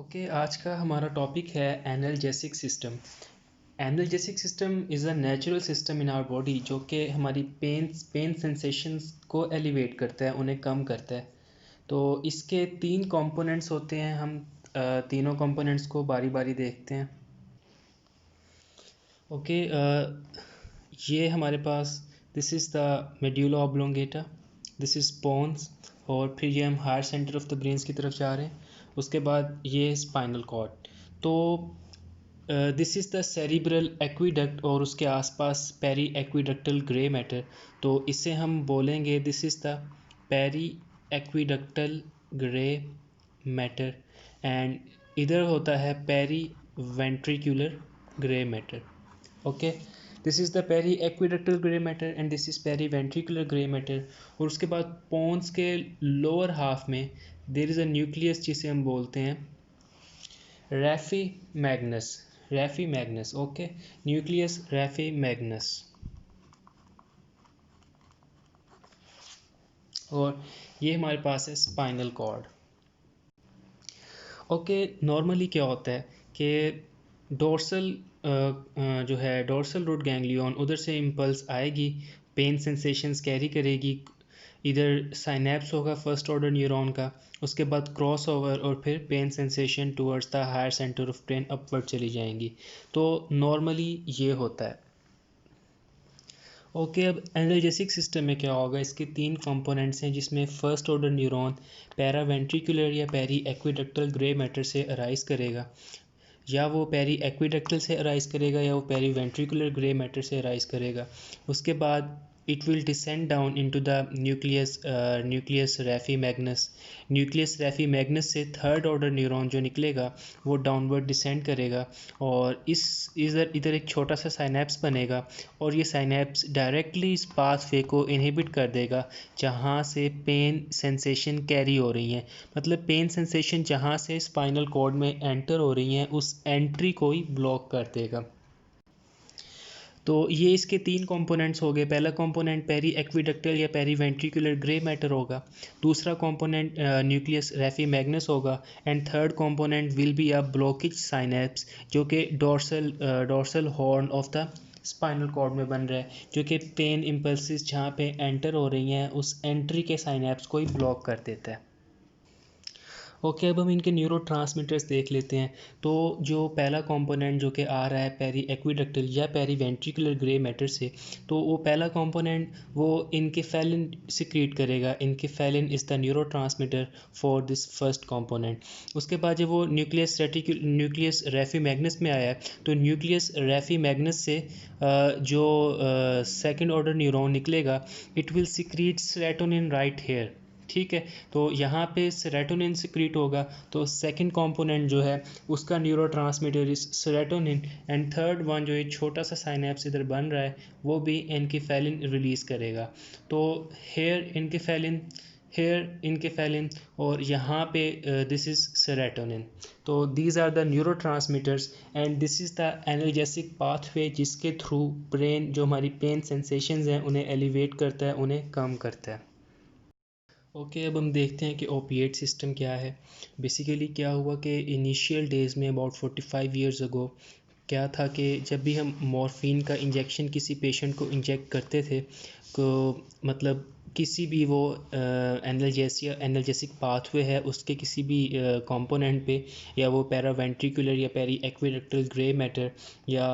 Okay, आज का हमारा टॉपिक है analgesic system. Analgesic system is a natural system in our body जो कि हमारी पेन सेंसेशंस को एलिवेट करता है, उन्हें कम करता है। तो इसके तीन कंपोनेंट्स होते हैं। हम तीनों कंपोनेंट्स को बारी बारी देखते हैं। ओके, ये हमारे पास this is the medulla oblongata, this is pons, और फिर ये हम higher centre of the brains की तरफ जा रहे हैं। उसके बाद ये स्पाइनल कॉर्ड। तो this is the cerebral aqueduct और उसके आसपास पेरी एक्वीडक्टल ग्रे मैटर। तो इसे हम बोलेंगे this is the periaqueductal grey matter, and इधर होता है periventricular grey matter. Okay, this is the periaqueductal grey matter and this is periventricular grey matter. और उसके बाद पोन्स के लोअर हाफ में देर इज़ अ न्यूक्लियस जिसे हम बोलते हैं raphe magnus. Okay, nucleus raphe magnus. और ये हमारे पास है स्पाइनल कॉर्ड। ओके, नॉर्मली क्या होता है कि डोर्सल जो है डोर्सल रूट गैंग्लियन, उधर से इम्पल्स आएगी, पेन सेंसेशंस कैरी करेगी, इधर साइनेप्स होगा फर्स्ट ऑर्डर न्यूरॉन का, उसके बाद क्रॉस ओवर और फिर pain sensation towards the higher centre of brain upward चली जाएंगी। तो नॉर्मली ये होता है। ओके, अब एनाल्जेसिक सिस्टम में क्या होगा, इसके तीन कंपोनेंट्स हैं जिसमें फर्स्ट ऑर्डर न्यूरॉन पैरावेंट्रिकुलर या पेरी एक्विडक्टल ग्रे मैटर से अराइज करेगा, या वो पेरी एक्विडक्टल से अराइज करेगा या वो पेरी वेंट्रिकुलर ग्रे मैटर से अराइज करेगा। उसके बाद it will descend down into the nucleus raphe magnus से थर्ड ऑर्डर न्यूरॉन जो निकलेगा वो डाउनवर्ड डिसेंड करेगा, और इधर इधर एक छोटा सा साइनेप्स बनेगा, और ये साइनेप्स डायरेक्टली इस पाथवे को इनहिबिट कर देगा जहाँ से पेन सेंसेशन कैरी हो रही हैं। मतलब पेन सेंसेशन जहाँ से स्पाइनल कॉर्ड में एंटर हो रही हैं उस एंट्री को ही ब्लॉक कर देगा। तो ये इसके तीन कंपोनेंट्स हो गए। पहला कंपोनेंट पेरी एक्विडक्टल या पेरी वेंट्रिकुलर ग्रे मैटर होगा, दूसरा कंपोनेंट न्यूक्लियस रैफी मैग्नस होगा, and third component will be a blockage synapse जो कि dorsal horn of the spinal cord में बन रहा है, जो कि पेन इम्पल्सिस जहाँ पे एंटर हो रही हैं उस एंट्री के साइनेप्स को ही ब्लॉक कर देता है। ओके, अब हम इनके न्यूरोट्रांसमीटर्स देख लेते हैं। तो जो पहला कंपोनेंट जो कि आ रहा है पेरी एक्विडक्टल या पेरी वेंट्रिकुलर ग्रे मैटर से, तो वो पहला कंपोनेंट वो इनकेफेलिन सिक्रीट करेगा। Enkephalin is the neurotransmitter for this first component. उसके बाद जब वो न्यूक्लियस रैफी मैग्नस में आया है, तो न्यूक्लियस रैफी मैग्नस से जो सेकेंड ऑर्डर न्यूरॉन निकलेगा, it will secrete serotonin right here. ठीक है, तो यहाँ पे सेरोटोनिन सिक्रीट होगा, तो सेकंड कंपोनेंट जो है उसका neurotransmitter is serotonin, and third one जो ये छोटा सा साइनेप्स इधर बन रहा है वो भी एनकेफेलिन रिलीज़ करेगा। तो हेयर इनकेफेलिन और यहाँ पे दिस इज़ सेरोटोनिन। तो these are the neurotransmitters and this is the analgesic pathway जिसके थ्रू ब्रेन जो हमारी पेन सेंसेशंस हैं उन्हें एलिवेट करता है, उन्हें कम करता है। ओके, अब हम देखते हैं कि ओपिएट सिस्टम क्या है। बेसिकली क्या हुआ कि इनिशियल डेज़ में अबाउट 45 ईयर्स अगो क्या था कि जब भी हम मॉर्फिन का इंजेक्शन किसी पेशेंट को इंजेक्ट करते थे, तो मतलब किसी भी वो एनाल्जेसिक पाथवे है उसके किसी भी कंपोनेंट पे, या वो पैरावेंट्रिकुलर या पेरी एक्विडक्टल ग्रे मैटर या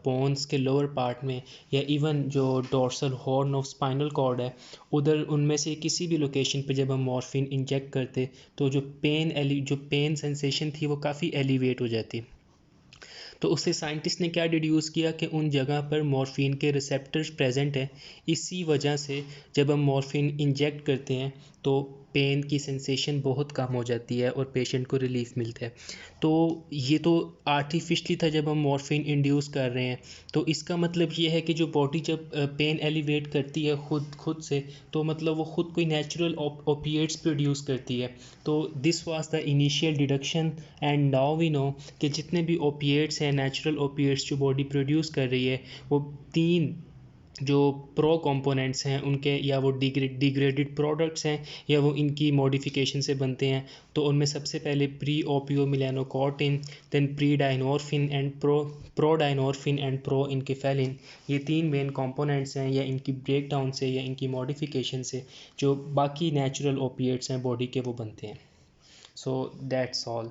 पोन्स के लोअर पार्ट में, या इवन जो dorsal horn of spinal cord है उधर, उनमें से किसी भी लोकेशन पे जब हम मॉर्फिन इंजेक्ट करते तो जो पेन सेंसेशन थी वो काफ़ी एलिवेट हो जाती। तो उससे साइंटिस्ट ने क्या डिड्यूस किया कि उन जगह पर मॉर्फिन के रिसेप्टर्स प्रेजेंट हैं, इसी वजह से जब हम मॉर्फिन इंजेक्ट करते हैं तो पेन की सेंसेशन बहुत कम हो जाती है और पेशेंट को रिलीफ मिलता है। तो ये तो आर्टिफिशली था जब हम मॉर्फिन इंड्यूस कर रहे हैं। तो इसका मतलब ये है कि जो बॉडी जब पेन एलिवेट करती है खुद से, तो मतलब वो खुद कोई नेचुरल ओपिएट्स प्रोड्यूस करती है। तो this was the initial deduction, and now we know कि जितने भी ओपिएट्स हैं, नेचुरल ओपिएट्स जो बॉडी प्रोड्यूस कर रही है, वो तीन जो प्रो कंपोनेंट्स हैं उनके, या वो डिग्रेडेड प्रोडक्ट्स हैं, या वो इनकी मॉडिफिकेशन से बनते हैं, तो उनमें सबसे पहले proopiomelanocortin, then prodynorphin and prodynorphin and proenkephalin, ये तीन मेन कंपोनेंट्स हैं, या इनकी ब्रेकडाउन से या इनकी मॉडिफिकेशन से जो बाकी नेचुरल ओपिएट्स हैं बॉडी के वो बनते हैं. So that's all.